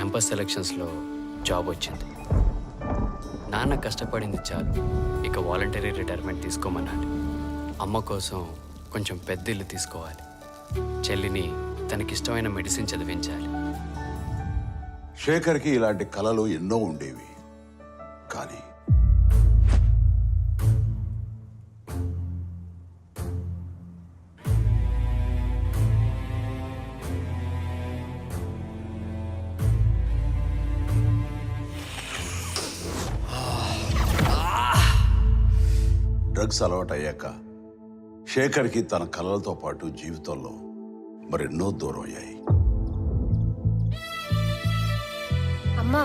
Campus సెలక్షన్స్లో job వచ్చింది. నాన్న కష్టపడింది చాలు, ఇక వాలంటరీ రిటైర్మెంట్ తీసుకోమన్నాడు. అమ్మ కోసం కొంచెం పెద్ద ఇల్లు తీసుకోవాలి. చెల్లిని తనకిష్టమైన మెడిసిన్ చదివించాలి. శేఖర్కి ఇలాంటి కలలు ఎన్నో ఉండేవి. కానీ డ్రగ్స్ అలవాటు అయ్యాక శేఖర్కి తన కలలతో పాటు జీవితంలో మరెన్నో దూరం అయ్యాయి. అమ్మా,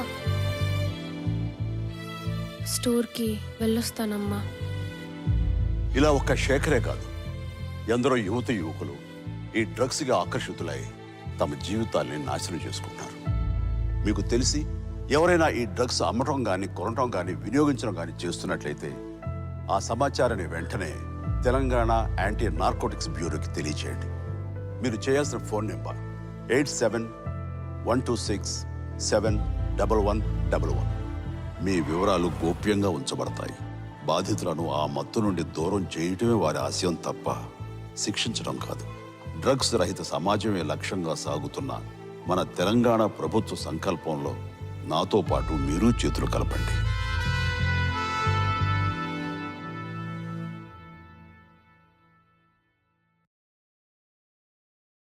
స్టోర్కి వెళ్ళొస్తానమ్మా. ఇలా ఒక్క శేఖరే కాదు, ఎందరో యువకులు ఈ డ్రగ్స్కి ఆకర్షితులై తమ జీవితాల్ని నాశనం చేసుకుంటున్నారు. మీకు తెలిసి ఎవరైనా ఈ డ్రగ్స్ అమ్మటం కానీ కొనటం కానీ వినియోగించడం కానీ చేస్తున్నట్లయితే ఆ సమాచారాన్ని వెంటనే తెలంగాణ యాంటీ నార్కోటిక్స్ బ్యూరోకి తెలియచేయండి. మీరు చేయాల్సిన ఫోన్ నెంబర్ 87-126-71111. మీ వివరాలు గోప్యంగా ఉంచబడతాయి. బాధితులను ఆ మత్తు నుండి దూరం చేయటమే వారి ఆశయం తప్ప శిక్షించడం కాదు. డ్రగ్స్ రహిత సమాజమే లక్ష్యంగా సాగుతున్న మన తెలంగాణ ప్రభుత్వ సంకల్పంలో నాతో పాటు మీరు చేతులు కలపండి.